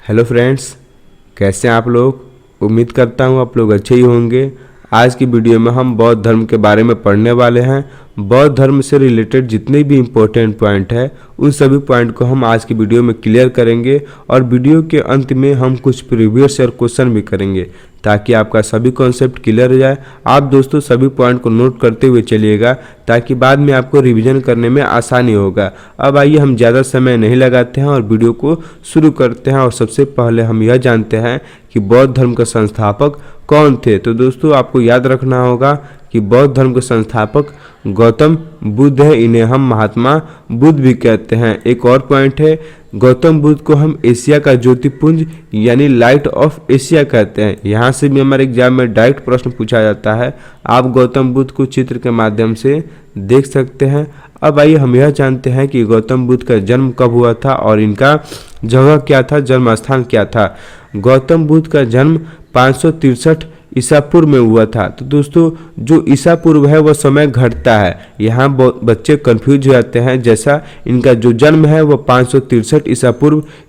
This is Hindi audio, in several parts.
हेलो फ्रेंड्स, कैसे हैं आप लोग। उम्मीद करता हूं आप लोग अच्छे ही होंगे। आज की वीडियो में हम बौद्ध धर्म के बारे में पढ़ने वाले हैं। बौद्ध धर्म से रिलेटेड जितने भी इम्पोर्टेंट पॉइंट है उन सभी पॉइंट को हम आज की वीडियो में क्लियर करेंगे और वीडियो के अंत में हम कुछ प्रीवियस ईयर क्वेश्चन भी करेंगे ताकि आपका सभी कॉन्सेप्ट क्लियर हो जाए। आप दोस्तों सभी पॉइंट को नोट करते हुए चलिएगा ताकि बाद में आपको रिवीजन करने में आसानी होगा। अब आइए हम ज़्यादा समय नहीं लगाते हैं और वीडियो को शुरू करते हैं। और सबसे पहले हम यह जानते हैं कि बौद्ध धर्म के संस्थापक कौन थे। तो दोस्तों आपको याद रखना होगा कि बौद्ध धर्म के संस्थापक गौतम बुद्ध है। इन्हें हम महात्मा बुद्ध भी कहते हैं। एक और पॉइंट है, गौतम बुद्ध को हम एशिया का ज्योतिपुंज यानी लाइट ऑफ एशिया कहते हैं। यहाँ से भी हमारे एग्जाम में डायरेक्ट प्रश्न पूछा जाता है। आप गौतम बुद्ध को चित्र के माध्यम से देख सकते हैं। अब आइए हम यह जानते हैं कि गौतम बुद्ध का जन्म कब हुआ था और इनका जगह क्या था, जन्म स्थान क्या था। गौतम बुद्ध का जन्म 563 ईसा पूर्व में हुआ था। तो दोस्तों जो ईसा पूर्व है वह समय घटता है। यहाँ बच्चे कंफ्यूज हो जाते हैं। जैसा इनका जो जन्म है वह 563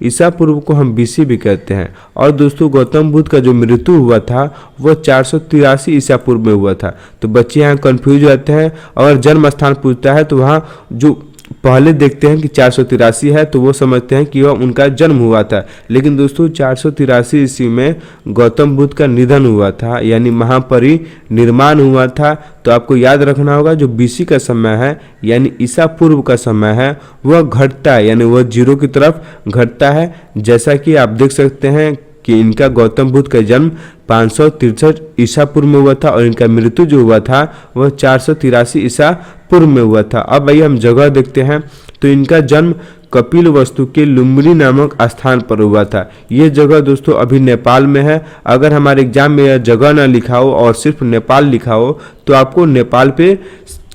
ईसा पूर्व को हम बीसी भी कहते हैं। और दोस्तों गौतम बुद्ध का जो मृत्यु हुआ था वह 483 ईसा पूर्व में हुआ था। तो बच्चे यहाँ कंफ्यूज हो जाते हैं। अगर जन्म स्थान पूछता है तो वहाँ जो पहले देखते हैं कि 483 है तो वो समझते हैं कि वह उनका जन्म हुआ था। लेकिन दोस्तों 483 ईस्वी में गौतम बुद्ध का निधन हुआ था यानी महापरिनिर्वाण हुआ था। तो आपको याद रखना होगा जो बीसी का समय है यानी ईसा पूर्व का समय है वह घटता है यानी वह जीरो की तरफ घटता है। जैसा कि आप देख सकते हैं कि इनका गौतम बुद्ध का जन्म 563 ईसा पूर्व में हुआ था और इनका मृत्यु जो हुआ था वह 483 ईसा पूर्व में हुआ था। अब आइए हम जगह देखते हैं। तो इनका जन्म कपिलवस्तु के लुम्बिनी नामक स्थान पर हुआ था। ये जगह दोस्तों अभी नेपाल में है। अगर हमारे एग्जाम में यह जगह ना लिखा हो और सिर्फ नेपाल लिखा हो तो आपको नेपाल पे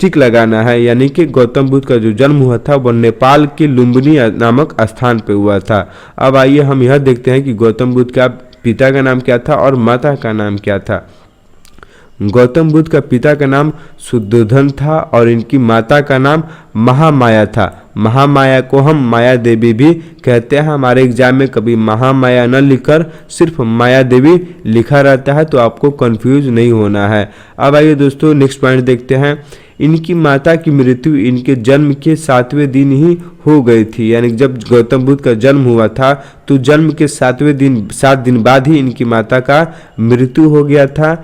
टिक लगाना है। यानी कि गौतम बुद्ध का जो जन्म हुआ था वह नेपाल के लुम्बिनी नामक स्थान पे हुआ था। अब आइए हम यह देखते हैं कि गौतम बुद्ध का पिता का नाम क्या था और माता का नाम क्या था। गौतम बुद्ध का पिता का नाम शुद्धोधन था और इनकी माता का नाम महामाया था। महामाया को हम माया देवी भी कहते हैं। हमारे एग्जाम में कभी महामाया न लिखकर सिर्फ माया देवी लिखा रहता है तो आपको कंफ्यूज नहीं होना है। अब आइए दोस्तों नेक्स्ट पॉइंट देखते हैं। इनकी माता की मृत्यु इनके जन्म के 7वें दिन ही हो गई थी। यानी जब गौतम बुद्ध का जन्म हुआ था तो जन्म के 7 दिन बाद ही इनकी माता का मृत्यु हो गया था।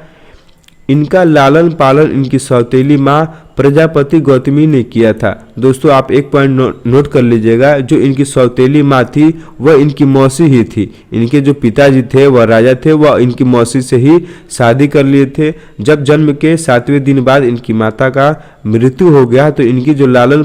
इनका लालन पालन इनकी सौतेली माँ प्रजापति गौतमी ने किया था। दोस्तों आप एक पॉइंट नोट कर लीजिएगा, जो इनकी सौतेली माँ थी वह इनकी मौसी ही थी। इनके जो पिताजी थे वह राजा थे, वह इनकी मौसी से ही शादी कर लिए थे। जब जन्म के 7वें दिन बाद इनकी माता का मृत्यु हो गया तो इनकी जो लालन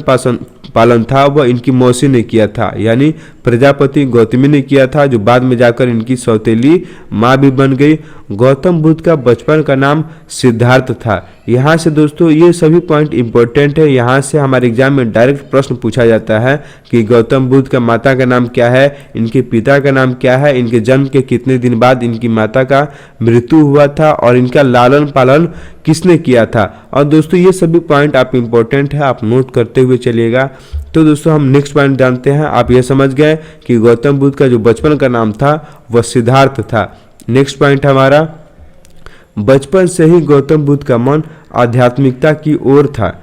पालन था वह इनकी मौसी ने किया था यानी प्रजापति गौतमी ने किया था, जो बाद में जाकर इनकी सौतेली माँ भी बन गई। गौतम बुद्ध का बचपन का नाम सिद्धार्थ था। यहाँ से दोस्तों ये सभी पॉइंट इंपॉर्टेंट है। यहाँ से हमारे एग्जाम में डायरेक्ट प्रश्न पूछा जाता है कि गौतम बुद्ध का माता का नाम क्या है, इनके पिता का नाम क्या है, इनके जन्म के कितने दिन बाद इनकी माता का मृत्यु हुआ था और इनका लालन पालन किसने किया था। और दोस्तों ये सभी पॉइंट आप इंपॉर्टेंट है, आप नोट करते हुए चलिएगा। तो दोस्तों हम नेक्स्ट पॉइंट जानते हैं। आप ये समझ गए कि गौतम बुद्ध का जो बचपन का नाम था वह सिद्धार्थ था। नेक्स्ट पॉइंट हमारा, बचपन से ही गौतम बुद्ध का मन आध्यात्मिकता की ओर था,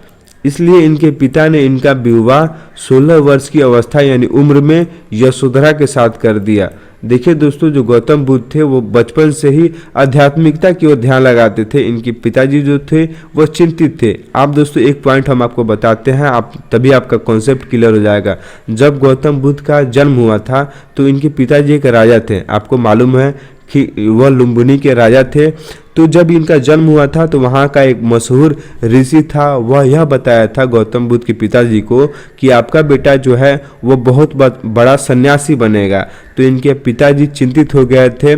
इसलिए इनके पिता ने इनका विवाह 16 वर्ष की अवस्था यानी उम्र में यशोधरा के साथ कर दिया। देखिए दोस्तों जो गौतम बुद्ध थे वो बचपन से ही आध्यात्मिकता की ओर ध्यान लगाते थे। इनके पिताजी जो थे वो चिंतित थे। आप दोस्तों एक पॉइंट हम आपको बताते हैं, आप तभी आपका कॉन्सेप्ट क्लियर हो जाएगा। जब गौतम बुद्ध का जन्म हुआ था तो इनके पिताजी एक राजा थे। आपको मालूम है कि वह लुम्बिनी के राजा थे। तो जब इनका जन्म हुआ था तो वहाँ का एक मशहूर ऋषि था, वह यह बताया था गौतम बुद्ध के पिताजी को कि आपका बेटा जो है वह बहुत बड़ा सन्यासी बनेगा। तो इनके पिताजी चिंतित हो गए थे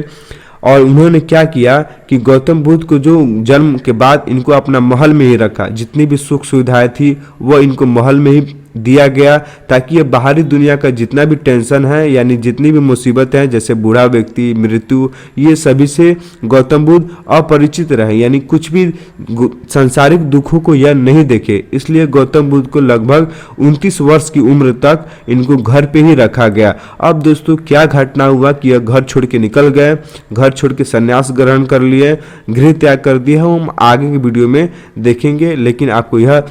और उन्होंने क्या किया कि गौतम बुद्ध को जो जन्म के बाद इनको अपना महल में ही रखा। जितनी भी सुख सुविधाएं थी वह इनको महल में ही दिया गया ताकि ये बाहरी दुनिया का जितना भी टेंशन है यानी जितनी भी मुसीबत है जैसे बूढ़ा व्यक्ति, मृत्यु, ये सभी से गौतम बुद्ध अपरिचित रहे यानी कुछ भी सांसारिक दुखों को यह नहीं देखे। इसलिए गौतम बुद्ध को लगभग 29 वर्ष की उम्र तक इनको घर पे ही रखा गया। अब दोस्तों क्या घटना हुआ कि यह घर छोड़ के निकल गए, घर छोड़ के संन्यास ग्रहण कर लिए, गृह त्याग कर दिया, हम आगे की वीडियो में देखेंगे। लेकिन आपको यह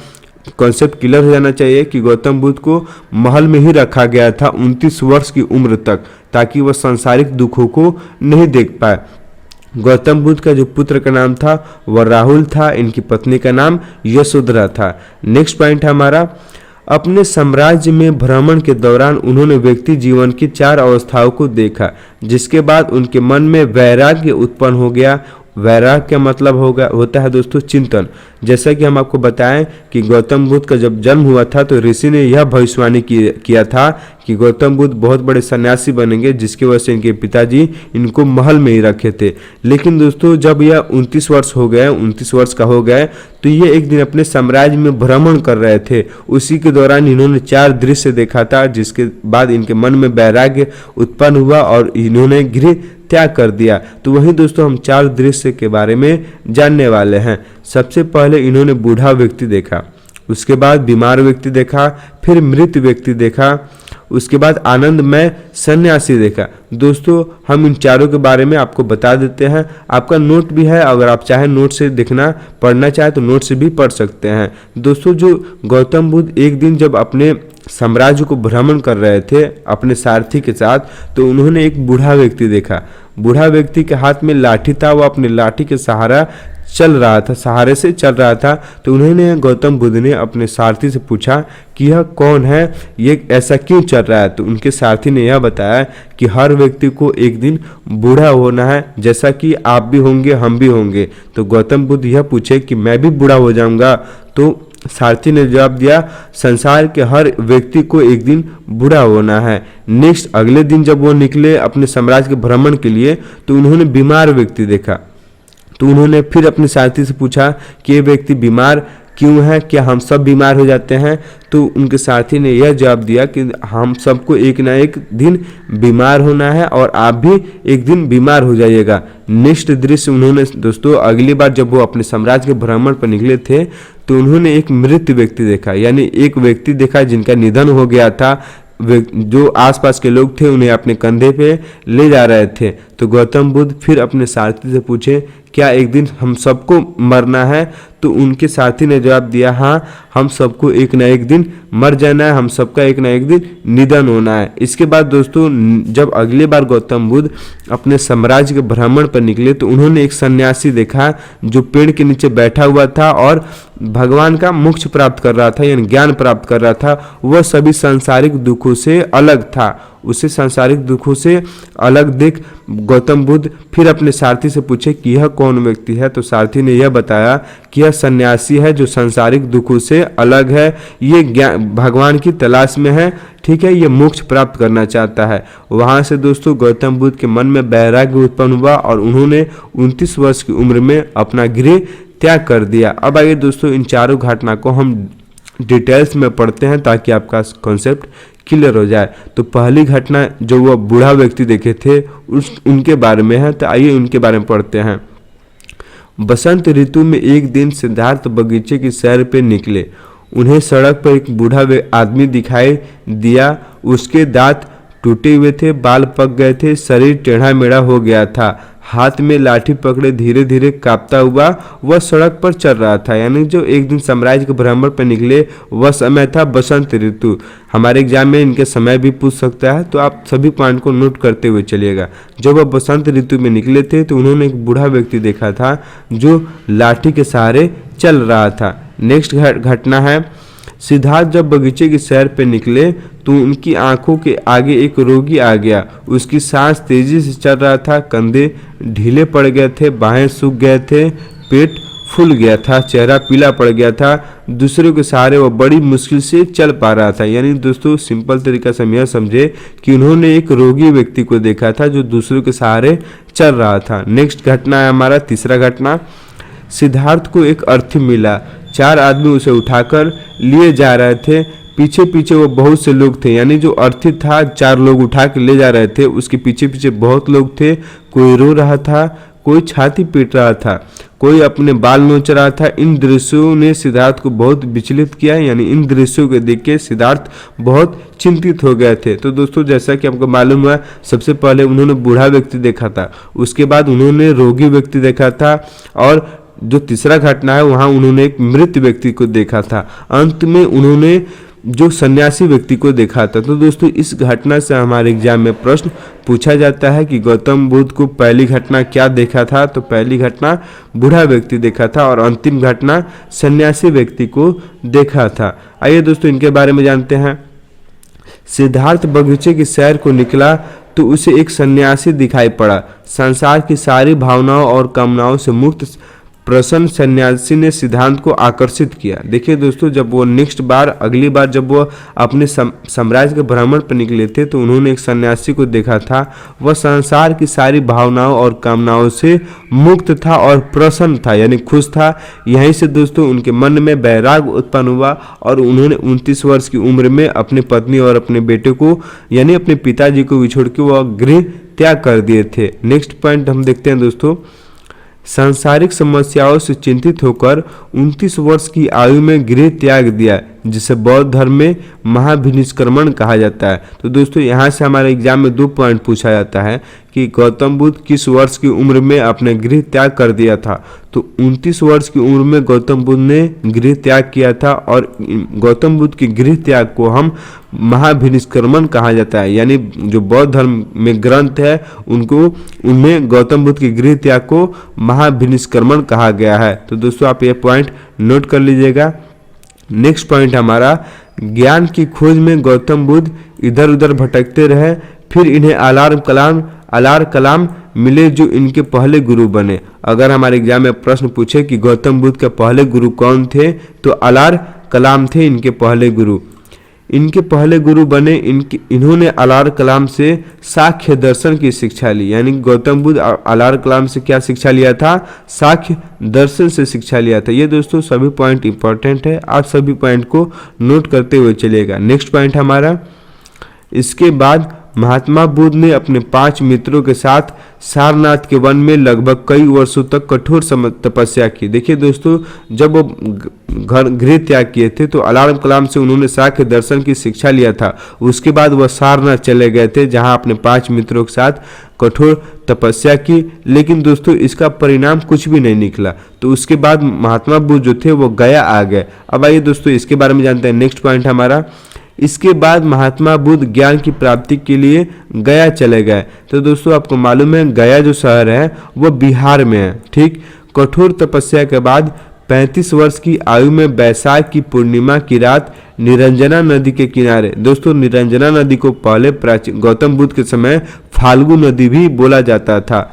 कॉन्सेप्ट क्लियर हो जाना चाहिए कि गौतम बुद्ध को महल में ही रखा गया था 29 वर्ष की उम्र तक ताकि वह सांसारिक दुखों को नहीं देख पाए। गौतम बुद्ध का जो पुत्र का नाम था वह राहुल था, इनकी पत्नी का नाम यशोधरा था। नेक्स्ट पॉइंट है हमारा, अपने साम्राज्य में भ्रमण के दौरान उन्होंने व्यक्ति जीवन की 4 अवस्थाओं को देखा, जिसके बाद उनके मन में वैराग्य उत्पन्न हो गया। वैराग्य का मतलब होता है दोस्तों चिंतन। जैसा कि हम आपको बताएं कि गौतम बुद्ध का जब जन्म हुआ था तो ऋषि ने यह भविष्यवाणी किया था कि गौतम बुद्ध बहुत बड़े सन्यासी बनेंगे, जिसकी वजह से इनके पिताजी इनको महल में ही रखे थे। लेकिन दोस्तों जब यह 29 वर्ष हो गए, 29 वर्ष का हो गए, तो ये एक दिन अपने साम्राज्य में भ्रमण कर रहे थे। उसी के दौरान इन्होंने 4 दृश्य देखा था, जिसके बाद इनके मन में वैराग्य उत्पन्न हुआ और इन्होंने गृह त्याग कर दिया। तो वहीं दोस्तों हम 4 दृश्य के बारे में जानने वाले हैं। सबसे पहले इन्होंने बूढ़ा व्यक्ति देखा, उसके बाद बीमार व्यक्ति देखा, फिर मृत व्यक्ति देखा, उसके बाद आनंदमय सन्यासी देखा। दोस्तों हम इन चारों के बारे में आपको बता देते हैं। आपका नोट भी है, अगर आप चाहें नोट से देखना पढ़ना चाहे तो नोट से भी पढ़ सकते हैं। दोस्तों जो गौतम बुद्ध एक दिन जब अपने साम्राज्य को भ्रमण कर रहे थे अपने सारथी के साथ, तो उन्होंने एक बूढ़ा व्यक्ति देखा। बूढ़ा व्यक्ति के हाथ में लाठी था, वो अपने लाठी के सहारे से चल रहा था। तो उन्होंने गौतम बुद्ध ने अपने सारथी से पूछा कि यह कौन है, ये ऐसा क्यों चल रहा है। तो उनके सारथी ने यह बताया कि हर व्यक्ति को एक दिन बूढ़ा होना है, जैसा कि आप भी होंगे, हम भी होंगे। तो गौतम बुद्ध यह पूछे कि मैं भी बूढ़ा हो जाऊंगा। तो सारथी ने जवाब दिया, संसार के हर व्यक्ति को एक दिन बूढ़ा होना है। नेक्स्ट अगले दिन जब वो निकले अपने साम्राज्य के भ्रमण के लिए, तो उन्होंने बीमार व्यक्ति देखा। तो उन्होंने फिर अपने सारथी से पूछा कि ये व्यक्ति बीमार क्यों है, क्या हम सब बीमार हो जाते हैं। तो उनके सारथी ने यह जवाब दिया कि हम सबको एक ना एक दिन बीमार होना है और आप भी एक दिन बीमार हो जाइएगा। नेक्स्ट दृश्य उन्होंने दोस्तों अगली बार जब वो अपने साम्राज्य के भ्रमण पर निकले थे, तो उन्होंने एक मृत व्यक्ति देखा, यानी एक व्यक्ति देखा जिनका निधन हो गया था। जो आसपास के लोग थे उन्हें अपने कंधे पे ले जा रहे थे। तो गौतम बुद्ध फिर अपने सारथी से पूछे, क्या एक दिन हम सबको मरना है। तो उनके साथी ने जवाब दिया, हाँ हम सबको एक ना एक दिन मर जाना है, हम सबका एक ना एक दिन निधन होना है। इसके बाद दोस्तों जब अगली बार गौतम बुद्ध अपने साम्राज्य के भ्रमण पर निकले, तो उन्होंने एक सन्यासी देखा जो पेड़ के नीचे बैठा हुआ था और भगवान का मोक्ष प्राप्त कर रहा था, यानी ज्ञान प्राप्त कर रहा था। वह सभी सांसारिक दुखों से अलग था। उसे सांसारिक दुखों से अलग देख गौतम बुद्ध फिर अपने सारथी से पूछे कि यह कौन व्यक्ति है। तो सारथी ने यह बताया कि यह सन्यासी है जो सांसारिक दुखों से अलग है, ये भगवान की तलाश में है, ठीक है, ये मोक्ष प्राप्त करना चाहता है। वहां से दोस्तों गौतम बुद्ध के मन में वैराग्य उत्पन्न हुआ और उन्होंने 29 वर्ष की उम्र में अपना गृह त्याग कर दिया। अब आइए दोस्तों इन चारों घटना को हम डिटेल्स में पढ़ते हैं ताकि आपका कॉन्सेप्ट क्लियर हो जाए। तो पहली घटना जो वह बूढ़ा व्यक्ति देखे थे उनके बारे में है, तो आइए उनके बारे में पढ़ते हैं। बसंत ऋतु में एक दिन सिद्धार्थ बगीचे की सैर पे निकले। उन्हें सड़क पर एक बूढ़ा आदमी दिखाई दिया। उसके दांत टूटे हुए थे, बाल पक गए थे, शरीर टेढ़ा मेढ़ा हो गया था। हाथ में लाठी पकड़े धीरे धीरे कांपता हुआ वह सड़क पर चल रहा था। यानी जो एक दिन साम्राज्य के भ्रमण पर निकले वह समय था बसंत ऋतु। हमारे एग्जाम में इनके समय भी पूछ सकता है, तो आप सभी पॉइंट को नोट करते हुए चलिएगा। जब वह बसंत ऋतु में निकले थे तो उन्होंने एक बूढ़ा व्यक्ति देखा था जो लाठी के सहारे चल रहा था। नेक्स्ट घटना है, सिद्धार्थ जब बगीचे की सैर पे निकले तो उनकी आंखों के आगे एक रोगी आ गया। उसकी सांस तेजी से चल रहा था, कंधे ढीले पड़ गए थे, बाहें सूख गए थे, पेट फूल गया था, चेहरा पीला पड़ गया था। दूसरों के सहारे वह बड़ी मुश्किल से चल पा रहा था। यानी दोस्तों सिंपल तरीका से हम यह समझे कि उन्होंने एक रोगी व्यक्ति को देखा था जो दूसरों के सहारे चल रहा था। नेक्स्ट घटना है हमारा तीसरा घटना, सिद्धार्थ को एक अर्थी मिला। 4 आदमी उसे उठाकर लिए जा रहे थे। पीछे पीछे वो बहुत से लोग थे, यानी जो अर्थी था 4 लोग उठा के ले जा रहे थे, उसके पीछे पीछे बहुत लोग थे। कोई रो रहा था, कोई छाती पीट रहा था, कोई अपने बाल नोच रहा था। इन दृश्यों ने सिद्धार्थ को बहुत विचलित किया, यानी इन दृश्यों को देख के सिद्धार्थ बहुत चिंतित हो गए थे। तो दोस्तों जैसा कि आपको मालूम हुआ, सबसे पहले उन्होंने बूढ़ा व्यक्ति देखा था, उसके बाद उन्होंने रोगी व्यक्ति देखा था, और जो तीसरा घटना है वहां उन्होंने एक मृत व्यक्ति को देखा था। अंत में उन्होंने जो सन्यासी व्यक्ति को देखा था। तो दोस्तों इस घटना से हमारे एग्जाम में प्रश्न पूछा जाता है कि गौतम बुद्ध को पहली घटना क्या देखा था। तो पहली घटना बूढ़ा व्यक्ति देखा था और अंतिम घटना सन्यासी व्यक्ति को देखा था। आइए दोस्तों इनके बारे में जानते हैं। सिद्धार्थ बगीचे की सैर को निकला तो उसे एक सन्यासी दिखाई पड़ा। संसार की सारी भावनाओं और कामनाओं से मुक्त प्रसन्न सन्यासी ने सिद्धार्थ को आकर्षित किया। देखिए दोस्तों, जब वो अगली बार जब वो अपने साम्राज्य के भ्रमण पर निकले थे तो उन्होंने एक सन्यासी को देखा था। वह संसार की सारी भावनाओं और कामनाओं से मुक्त था और प्रसन्न था, यानी खुश था। यहीं से दोस्तों उनके मन में वैराग्य उत्पन्न हुआ और उन्होंने 29 वर्ष की उम्र में अपनी पत्नी और अपने बेटे को, यानी अपने पिताजी को छोड़ के वह गृह त्याग कर दिए थे। नेक्स्ट पॉइंट हम देखते हैं दोस्तों। सांसारिक समस्याओं से चिंतित होकर 29 वर्ष की आयु में गृह त्याग दिया, जिसे बौद्ध धर्म में महाभिनिष्क्रमण कहा जाता है। तो दोस्तों यहाँ से हमारे एग्जाम में 2 पॉइंट पूछा जाता है कि गौतम बुद्ध किस वर्ष की उम्र में अपने गृह त्याग कर दिया था। तो 29 वर्ष की उम्र में गौतम बुद्ध ने गृह त्याग किया था, और गौतम बुद्ध के गृह त्याग को हम महाभिनिष्क्रमण कहा जाता है, यानी जो बौद्ध धर्म में ग्रंथ है उनमें गौतम बुद्ध के गृह त्याग को महाभिनिष्क्रमण कहा गया है। तो दोस्तों आप ये पॉइंट नोट कर लीजिएगा। नेक्स्ट पॉइंट हमारा, ज्ञान की खोज में गौतम बुद्ध इधर उधर भटकते रहे, फिर इन्हें अलार कलाम मिले जो इनके पहले गुरु बने। अगर हमारे एग्जाम में प्रश्न पूछे कि गौतम बुद्ध के पहले गुरु कौन थे, तो अलार कलाम थे इनके पहले गुरु। इनके पहले गुरु बने, इन्होंने अलार कलाम से सांख्य दर्शन की शिक्षा ली, यानी गौतम बुद्ध अलार कलाम से क्या शिक्षा लिया था? सांख्य दर्शन से शिक्षा लिया था। ये दोस्तों सभी पॉइंट इंपॉर्टेंट है, आप सभी पॉइंट को नोट करते हुए चलिएगा। नेक्स्ट पॉइंट हमारा, इसके बाद महात्मा बुद्ध ने अपने 5 मित्रों के साथ सारनाथ के वन में लगभग कई वर्षों तक कठोर तपस्या की। देखिए दोस्तों, जब वो गृह त्याग किए थे तो अलार कलाम से उन्होंने सांख्य दर्शन की शिक्षा लिया था। उसके बाद वह सारनाथ चले गए थे, जहां अपने 5 मित्रों के साथ कठोर तपस्या की। लेकिन दोस्तों इसका परिणाम कुछ भी नहीं निकला। तो उसके बाद महात्मा बुद्ध जो थे वो गया आ गए। अब आइए दोस्तों इसके बारे में जानते हैं। नेक्स्ट पॉइंट हमारा, इसके बाद महात्मा बुद्ध ज्ञान की प्राप्ति के लिए गया चले गए। तो दोस्तों आपको मालूम है गया जो शहर है वो बिहार में है, ठीक। कठोर तपस्या के बाद 35 वर्ष की आयु में बैसाख की पूर्णिमा की रात निरंजना नदी के किनारे, दोस्तों निरंजना नदी को पहले प्राचीन गौतम बुद्ध के समय फाल्गु नदी भी बोला जाता था,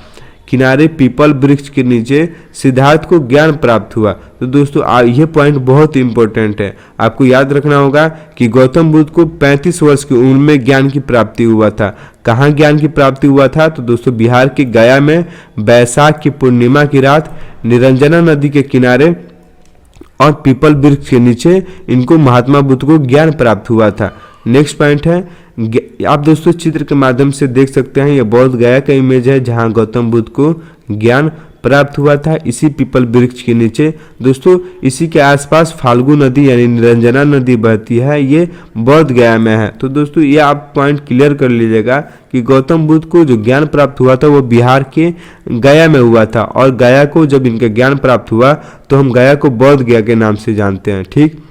किनारे पीपल वृक्ष के नीचे सिद्धार्थ को ज्ञान प्राप्त हुआ। तो दोस्तों यह पॉइंट बहुत इंपॉर्टेंट है, आपको याद रखना होगा कि गौतम बुद्ध को 35 वर्ष की उम्र में ज्ञान की प्राप्ति हुआ था। कहाँ ज्ञान की प्राप्ति हुआ था? तो दोस्तों बिहार के गया में बैसाख की पूर्णिमा की रात निरंजना नदी के किनारे और पीपल वृक्ष के नीचे इनको महात्मा बुद्ध को ज्ञान प्राप्त हुआ था। नेक्स्ट पॉइंट है, आप दोस्तों चित्र के माध्यम से देख सकते हैं, यह बौद्ध गया का इमेज है जहां गौतम बुद्ध को ज्ञान प्राप्त हुआ था, इसी पीपल वृक्ष के नीचे। दोस्तों इसी के आसपास फाल्गु नदी यानी निरंजना नदी बहती है, ये बौद्ध गया में है। तो दोस्तों ये आप पॉइंट क्लियर कर लीजिएगा कि गौतम बुद्ध को जो ज्ञान प्राप्त हुआ था वो बिहार के गया में हुआ था, और गया को जब इनका ज्ञान प्राप्त हुआ तो हम गया को बौद्ध गया के नाम से जानते हैं, ठीक।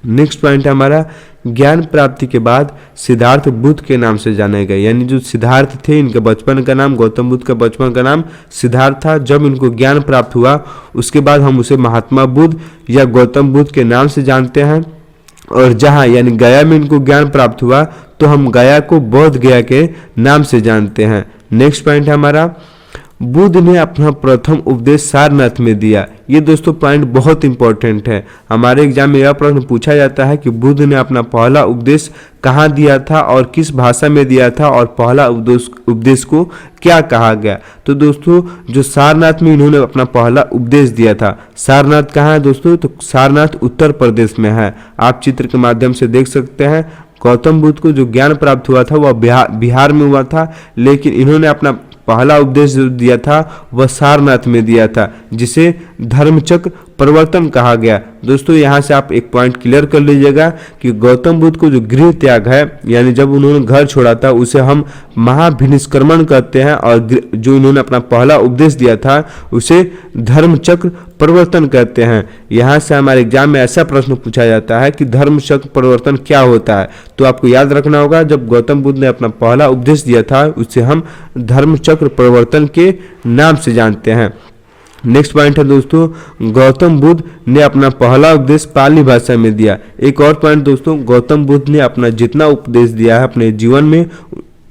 नेक्स्ट पॉइंट हमारा, ज्ञान प्राप्ति के बाद सिद्धार्थ बुद्ध के नाम से जाने गए, यानी जो सिद्धार्थ थे इनके बचपन का नाम, गौतम बुद्ध का बचपन का नाम सिद्धार्थ था। जब इनको ज्ञान प्राप्त हुआ उसके बाद हम उसे महात्मा बुद्ध या गौतम बुद्ध के नाम से जानते हैं, और जहां यानी गया में इनको ज्ञान प्राप्त हुआ तो हम गया को बौद्ध गया के नाम से जानते हैं। नेक्स्ट पॉइंट हमारा, बुद्ध ने अपना प्रथम उपदेश सारनाथ में दिया। ये दोस्तों पॉइंट बहुत इंपॉर्टेंट है। हमारे एग्जाम में यह प्रश्न पूछा जाता है कि बुद्ध ने अपना पहला उपदेश कहाँ दिया था और किस भाषा में दिया था और पहला उपदेश को क्या कहा गया। तो दोस्तों जो सारनाथ में इन्होंने अपना पहला उपदेश दिया था, सारनाथ कहाँ है दोस्तों? तो सारनाथ उत्तर प्रदेश में है। आप चित्र के माध्यम से देख सकते हैं। गौतम बुद्ध को जो ज्ञान प्राप्त हुआ था वह बिहार में हुआ था, लेकिन इन्होंने अपना पहला उपदेश जो दिया था वह सारनाथ में दिया था, जिसे धर्मचक्र प्रवर्तन कहा गया। दोस्तों यहाँ से आप एक पॉइंट क्लियर कर लीजिएगा कि गौतम बुद्ध को जो गृह त्याग है, यानी जब उन्होंने घर छोड़ा था, उसे हम महाभिनिष्क्रमण कहते हैं, और जो इन्होंने अपना पहला उपदेश दिया था उसे धर्मचक्र प्रवर्तन कहते हैं। यहाँ से हमारे एग्जाम में ऐसा प्रश्न पूछा जाता है कि धर्मचक्र प्रवर्तन क्या होता है, तो आपको याद रखना होगा जब गौतम बुद्ध ने अपना पहला उपदेश दिया था उसे हम धर्मचक्र प्रवर्तन के नाम से जानते हैं। नेक्स्ट पॉइंट है दोस्तों, गौतम बुद्ध ने अपना पहला उपदेश पाली भाषा में दिया। एक और पॉइंट दोस्तों, गौतम बुद्ध ने अपना जितना उपदेश दिया है अपने जीवन में,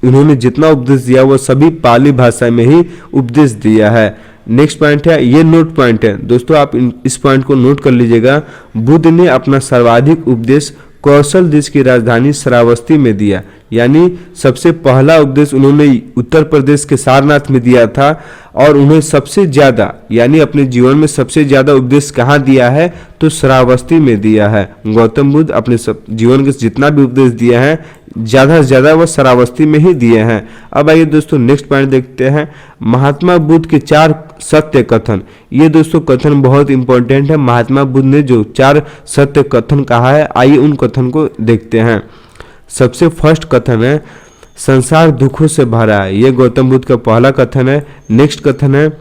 इन्होंने जितना उपदेश दिया वो सभी पाली भाषा में ही उपदेश दिया है। नेक्स्ट पॉइंट है, ये नोट पॉइंट है दोस्तों, आप इस पॉइंट को नोट कर लीजिएगा। बुद्ध ने अपना सर्वाधिक उपदेश कौशल देश की राजधानी श्रावस्ती में दिया, यानी सबसे पहला उपदेश उन्होंने उत्तर प्रदेश के सारनाथ में दिया था, और उन्हें सबसे ज़्यादा यानी अपने जीवन में सबसे ज़्यादा उपदेश कहाँ दिया है? तो श्रावस्ती में दिया है। गौतम बुद्ध अपने जीवन के जितना भी उपदेश दिया है ज़्यादा से ज़्यादा वह श्रावस्ती में ही दिए हैं। अब आइए दोस्तों नेक्स्ट पॉइंट देखते हैं, महात्मा बुद्ध के 4 सत्य कथन। ये दोस्तों कथन बहुत इंपॉर्टेंट है। महात्मा बुद्ध ने जो 4 सत्य कथन कहा है, आइए उन कथन को देखते हैं। सबसे फर्स्ट कथन है, संसार दुखों से भरा है। ये गौतम बुद्ध का पहला कथन है। नेक्स्ट कथन है,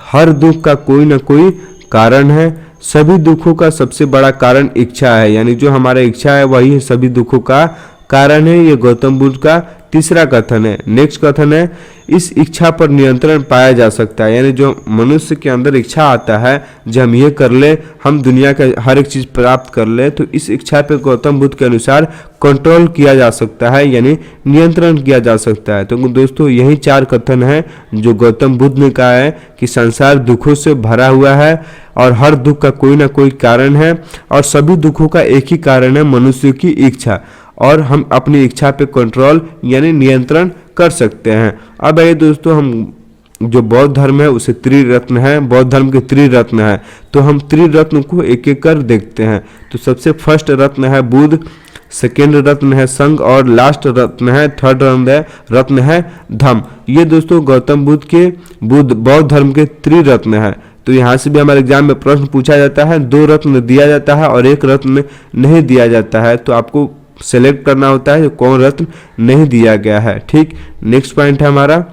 हर दुख का कोई ना कोई कारण है, सभी दुखों का सबसे बड़ा कारण इच्छा है, यानी जो हमारा इच्छा है वही सभी दुखों का कारण है। ये गौतम बुद्ध का तीसरा कथन है। नेक्स्ट कथन है, इस इच्छा पर नियंत्रण पाया जा सकता है, यानी जो मनुष्य के अंदर इच्छा आता है जब हम ये कर ले, हम दुनिया का हर एक चीज़ प्राप्त कर ले, तो इस इच्छा पे गौतम बुद्ध के अनुसार कंट्रोल किया जा सकता है, यानी नियंत्रण किया जा सकता है। तो दोस्तों यही 4 कथन है जो गौतम बुद्ध ने कहा है कि संसार दुखों से भरा हुआ है और हर दुख का कोई ना कोई कारण है, और सभी दुखों का एक ही कारण है, मनुष्य की इच्छा, और हम अपनी इच्छा पे कंट्रोल यानी नियंत्रण कर सकते हैं। अब आइए दोस्तों, हम जो बौद्ध धर्म है उसे त्रिरत्न है, बौद्ध धर्म के त्रिरत्न है, तो हम त्रिरत्न को एक एक कर देखते हैं। तो सबसे फर्स्ट रत्न है बुद्ध, सेकेंड रत्न है संघ, और लास्ट रत्न है, थर्ड रत्न है धम्म। ये दोस्तों गौतम बुद्ध के बौद्ध धर्म के त्रिरत्न है। तो यहाँ से भी हमारे एग्जाम में प्रश्न पूछा जाता है, 2 रत्न दिया जाता है और 1 रत्न नहीं दिया जाता है, तो आपको सेलेक्ट करना होता है कौन रत्न नहीं दिया गया है। ठीक, नेक्स्ट पॉइंट है हमारा,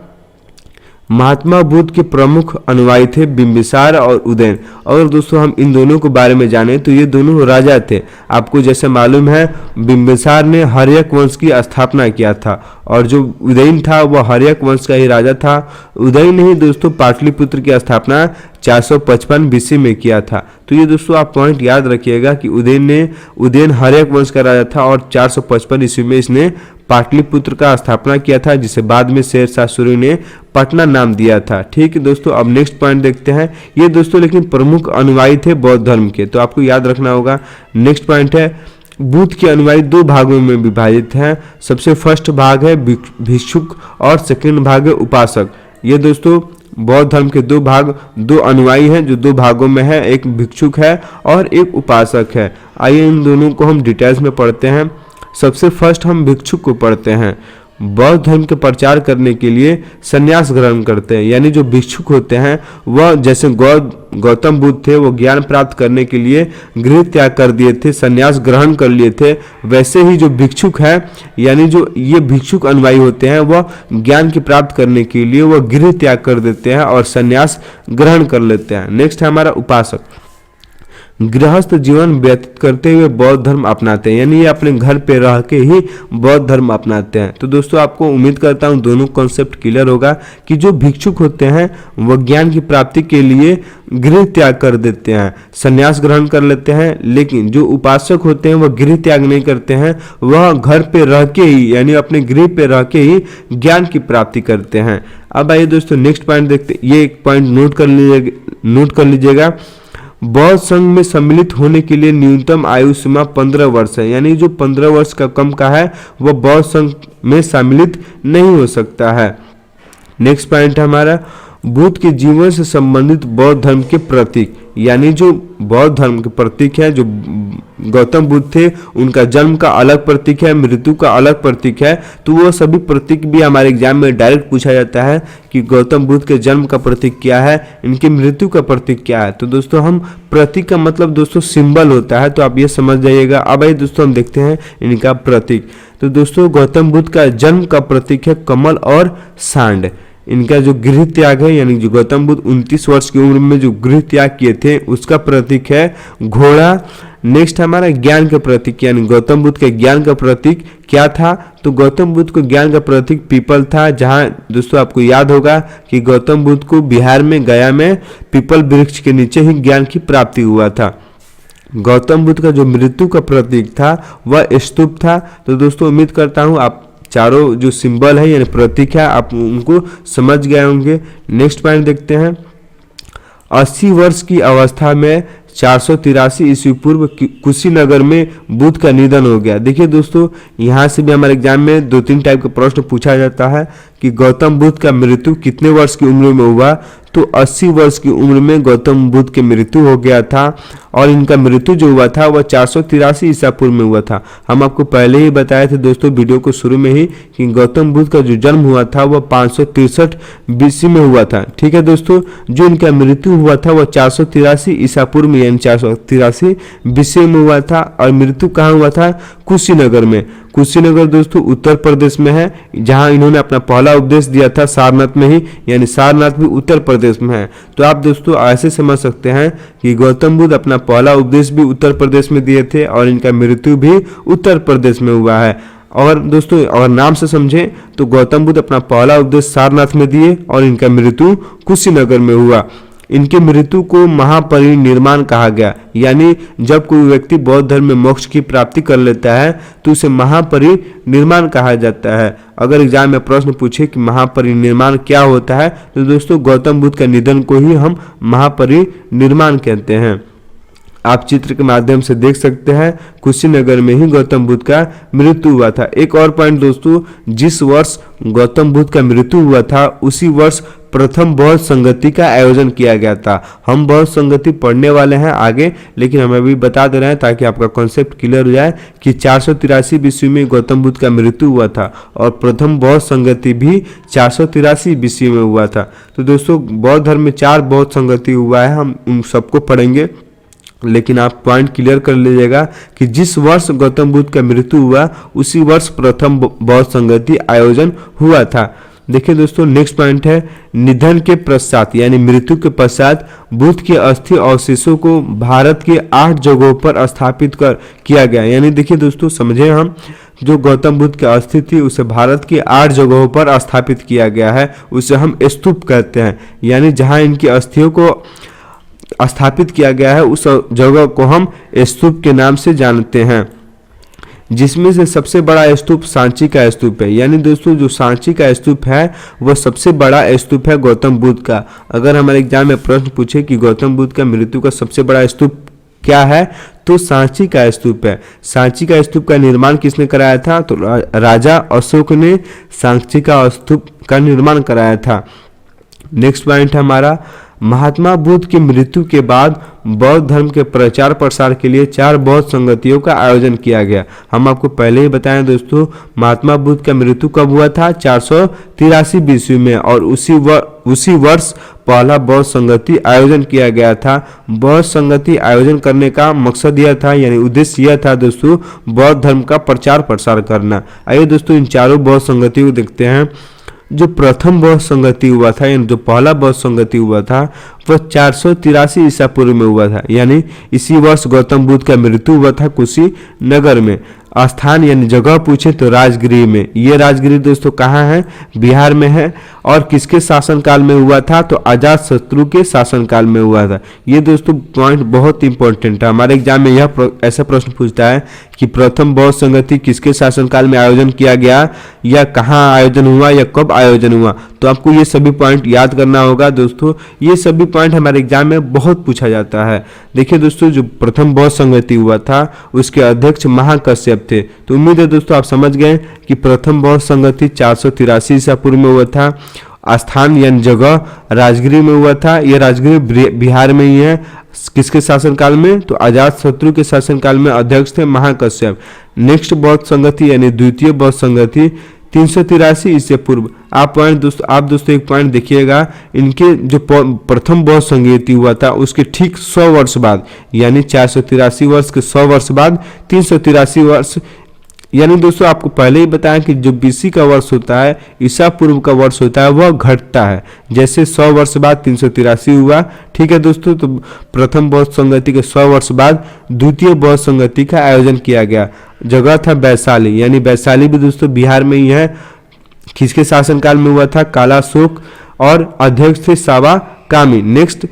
महात्मा बुद्ध के प्रमुख अनुयायी थे बिंबिसार और उदयन। अगर दोस्तों हम इन दोनों के बारे में जानें तो ये दोनों राजा थे। आपको जैसे मालूम है बिंबिसार ने हर्यक वंश की स्थापना किया था, और जो उदयन था वह हर्यक वंश का ही राजा था। उदयन ने ही दोस्तों पाटलिपुत्र की स्थापना 455 BC में किया था। तो ये दोस्तों आप पॉइंट याद रखिएगा कि उदयन हर्यक वंश का राजा था, और 455 ईस्वी में इसने पाटलिपुत्र का स्थापना किया था, जिसे बाद में शेरशाह सूरी ने पटना नाम दिया था। ठीक है दोस्तों, अब नेक्स्ट पॉइंट देखते हैं। ये दोस्तों लेकिन प्रमुख अनुयायी थे बौद्ध धर्म के, तो आपको याद रखना होगा। नेक्स्ट पॉइंट है, बुद्ध के अनुयायी 2 भागों में विभाजित हैं। सबसे फर्स्ट भाग है भिक्षुक और सेकंड भाग है उपासक। ये दोस्तों बौद्ध धर्म के 2 अनुयायी हैं जो 2 भागों में है, एक भिक्षुक है और एक उपासक है। आइए इन दोनों को हम डिटेल्स में पढ़ते हैं। सबसे फर्स्ट हम भिक्षुक को पढ़ते हैं। बौद्ध धर्म के प्रचार करने के लिए संन्यास ग्रहण करते हैं, यानी जो भिक्षुक होते हैं वह जैसे गौतम बुद्ध थे वो ज्ञान प्राप्त करने के लिए गृह त्याग कर दिए थे, संन्यास ग्रहण कर लिए थे, वैसे ही जो भिक्षुक है यानी जो ये भिक्षुक अनुयायी होते हैं वह ज्ञान की प्राप्त करने के लिए वह गृह त्याग कर देते हैं और संन्यास ग्रहण कर लेते हैं। नेक्स्ट है हमारा उपासक। गृहस्थ जीवन व्यतीत करते हुए बौद्ध धर्म अपनाते हैं, यानी ये अपने घर पे रह के ही बौद्ध धर्म अपनाते हैं। तो दोस्तों आपको उम्मीद करता हूँ दोनों कॉन्सेप्ट क्लियर होगा कि जो भिक्षुक होते हैं वह ज्ञान की प्राप्ति के लिए गृह त्याग कर देते हैं, संन्यास ग्रहण कर लेते हैं, लेकिन जो उपासक होते हैं वह गृह त्याग नहीं करते हैं, वह घर पे रह के ही यानी अपने गृह पे रह के ही ज्ञान की प्राप्ति करते हैं। अब आइए दोस्तों नेक्स्ट पॉइंट देखते, ये एक पॉइंट नोट कर लीजिएगा। बौद्ध संघ में सम्मिलित होने के लिए न्यूनतम आयु सीमा 15 वर्ष है, यानी जो 15 वर्ष का कम का है वह बौद्ध संघ में सम्मिलित नहीं हो सकता है। नेक्स्ट पॉइंट है हमारा बुद्ध के जीवन से संबंधित बौद्ध धर्म के प्रतीक, यानी जो बौद्ध धर्म के प्रतीक है, जो गौतम बुद्ध थे उनका जन्म का अलग प्रतीक है, मृत्यु का अलग प्रतीक है, तो वो सभी प्रतीक भी हमारे एग्जाम में डायरेक्ट पूछा जाता है कि गौतम बुद्ध के जन्म का प्रतीक क्या है, इनकी मृत्यु का प्रतीक क्या है। तो दोस्तों हम प्रतीक का मतलब दोस्तों सिंबल होता है, तो आप ये समझ जाइएगा। अब आइए दोस्तों हम देखते हैं इनका प्रतीक। तो दोस्तों गौतम बुद्ध का जन्म का प्रतीक है कमल और सांड। इनका जो गृह त्याग है, यानी जो गौतम बुद्ध 29 वर्ष की उम्र में जो गृह त्याग किए थे उसका प्रतीक है घोड़ा। नेक्स्ट हमारा ज्ञान का प्रतीक, यानी गौतम बुद्ध के ज्ञान का प्रतीक क्या था, तो गौतम बुद्ध को ज्ञान का प्रतीक पीपल था। जहां दोस्तों आपको याद होगा कि गौतम बुद्ध को बिहार में गया में पीपल वृक्ष के नीचे ही ज्ञान की प्राप्ति हुआ था। गौतम बुद्ध का जो मृत्यु का प्रतीक था वह स्तूप था। तो दोस्तों उम्मीद करता हूँ आप चारों जो सिंबल है यानी प्रतीक है आप उनको समझ गए होंगे। नेक्स्ट पॉइंट देखते हैं। 80 वर्ष की अवस्था में 483 ईस्वी पूर्व कुशीनगर में बुद्ध का निधन हो गया। देखिए दोस्तों यहाँ से भी हमारे एग्जाम में 2-3 टाइप का प्रश्न पूछा जाता है कि गौतम बुद्ध का मृत्यु कितने वर्ष की उम्र में हुआ, तो 80 वर्ष की उम्र में गौतम बुद्ध की मृत्यु हो गया था और इनका मृत्यु जो हुआ था वह 483 ईसा पूर्व में हुआ था। हम आपको पहले ही बताए थे दोस्तों वीडियो को शुरू में ही कि गौतम बुद्ध का जो जन्म हुआ था वह 563 बीसी में हुआ था। ठीक है दोस्तों, जो इनका मृत्यु हुआ था वह 483 ईसा पूर्व में यानी 483 बीसी में हुआ था और मृत्यु कहाँ हुआ था, कुशीनगर में। कुशीनगर दोस्तों उत्तर प्रदेश में है, जहां इन्होंने अपना पहला उपदेश दिया था सारनाथ में ही, यानी सारनाथ भी उत्तर प्रदेश में है। तो आप दोस्तों ऐसे समझ सकते हैं कि गौतम बुद्ध अपना पहला उपदेश भी उत्तर प्रदेश में दिए थे और इनका मृत्यु भी उत्तर प्रदेश में हुआ है। और दोस्तों अगर नाम से समझें तो गौतम बुद्ध अपना पहला उपदेश सारनाथ में दिए और इनका मृत्यु कुशीनगर में हुआ। इनके मृत्यु को महापरिनिर्वाण कहा गया, यानी जब कोई व्यक्ति बौद्ध धर्म में मोक्ष की प्राप्ति कर लेता है तो उसे महापरिनिर्वाण कहा जाता है। अगर एग्जाम में प्रश्न पूछे कि महापरिनिर्वाण क्या होता है तो दोस्तों गौतम बुद्ध का निधन को ही हम महापरिनिर्वाण कहते हैं। आप चित्र के माध्यम से देख सकते हैं कुशीनगर में ही गौतम बुद्ध का मृत्यु हुआ था। एक और पॉइंट दोस्तों, जिस वर्ष गौतम बुद्ध का मृत्यु हुआ था उसी वर्ष प्रथम बौद्ध संगति का आयोजन किया गया था। हम बौद्ध संगति पढ़ने वाले हैं आगे, लेकिन हम अभी बता दे रहे हैं ताकि आपका कॉन्सेप्ट क्लियर हो जाए कि 483 बीसी में गौतम बुद्ध का मृत्यु हुआ था और प्रथम बौद्ध संगति भी 483 बीसी में हुआ था। तो दोस्तों बौद्ध धर्म में 4 बौद्ध संगति हुआ है, हम उन सबको पढ़ेंगे, लेकिन आप पॉइंट क्लियर कर लीजिएगा कि जिस वर्ष गौतम बुद्ध का मृत्यु हुआ उसी वर्ष प्रथम बौद्ध संगति आयोजन हुआ था। देखिए दोस्तों नेक्स्ट पॉइंट है निधन के पश्चात यानी मृत्यु के पश्चात बुद्ध के अस्थि अवशेषों को भारत के 8 जगहों पर स्थापित किया गया। यानी देखिए दोस्तों समझे हम, जो गौतम बुद्ध की अस्थि थी उसे भारत की 8 जगहों पर स्थापित किया गया है, उसे हम स्तूप कहते हैं। यानी जहां इनकी अस्थियों को स्थापित किया गया है उस जगह को हम स्तूप के नाम से जानते हैं, जिसमें से सबसे बड़ा स्तूप सांची का स्तूप है। यानी दोस्तों जो सांची का स्तूप है वह सबसे बड़ा स्तूप है गौतम बुद्ध का। अगर हमारे एग्जाम में प्रश्न पूछे कि गौतम बुद्ध का मृत्यु का सबसे बड़ा स्तूप क्या है तो सांची का स्तूप है। सांची का स्तूप का निर्माण किसने कराया था, तो राजा अशोक ने सांची का स्तूप का निर्माण कराया था। नेक्स्ट पॉइंट है हमारा महात्मा बुद्ध की मृत्यु के बाद बौद्ध धर्म के प्रचार प्रसार के लिए 4 बौद्ध संगतियों का आयोजन किया गया। हम आपको पहले ही बताएं दोस्तों महात्मा बुद्ध का मृत्यु कब हुआ था, 483 बीसी में, और उसी वर्ष पहला बौद्ध संगति आयोजन किया गया था। बौद्ध संगति आयोजन करने का मकसद यह था यानी उद्देश्य यह था दोस्तों बौद्ध धर्म का प्रचार प्रसार करना। आइए दोस्तों इन चारों बौद्ध संगतियों को देखते हैं। जो प्रथम बौद्ध संगति हुआ था यानी जो पहला बौद्ध संगति हुआ था वह 483 ईसा पूर्व में हुआ था, यानी इसी वर्ष गौतम बुद्ध का मृत्यु हुआ था कुशीनगर में। स्थान यानी जगह पूछे तो राजगृह में। ये राजगृह दोस्तों कहाँ है, बिहार में है। और किसके शासनकाल में हुआ था, तो अजात शत्रु के शासनकाल में हुआ था। ये दोस्तों पॉइंट बहुत इंपॉर्टेंट है, हमारे एग्जाम में यह ऐसा प्रश्न पूछता है कि प्रथम बौद्ध संगति किसके शासनकाल में आयोजन किया गया, या कहाँ आयोजन हुआ, या कब आयोजन हुआ। तो आपको ये सभी पॉइंट याद करना होगा दोस्तों, ये सभी पॉइंट हमारे एग्जाम में बहुत पूछा जाता है। देखिए दोस्तों, जो प्रथम बौद्ध संगति हुआ था उसके अध्यक्ष महाकश्यप थे। तो उम्मीद है दोस्तों आप समझ गए कि प्रथम बौद्ध संगति 483 ईसा पूर्व में हुआ था। स्थान यानी जगह राजगिरी में हुआ था, यह राजगिरी बिहार में ही है। किसके शासनकाल में, तो अजात शत्रु के शासनकाल में अध्यक्ष थे महाकश्यप। नेक्स्ट बौद्ध संगति यानी द्वितीय बौद्ध संगति 383 ईसा पूर्व। आप दोस्तों एक पॉइंट देखिएगा, इनके जो प्रथम बौद्ध संगति हुआ था उसके ठीक 100 वर्ष बाद, यानी 483 वर्ष के 100 वर्ष बाद 383 वर्ष, यानी दोस्तों आपको पहले ही बताया कि जो बीसी का वर्ष होता है, ईसा पूर्व का वर्ष होता है, वह घटता है। जैसे 100 वर्ष बाद 383 हुआ, ठीक है दोस्तों। तो प्रथम बौद्ध संगति के 100 वर्ष बाद द्वितीय बौद्ध संगति का आयोजन किया गया। जगह था वैशाली, यानी वैशाली भी दोस्तों बिहार में ही है। किसके शासनकाल में हुआ था, कालाशोक, और अध्यक्ष थे सावा कामी। नेक्स्ट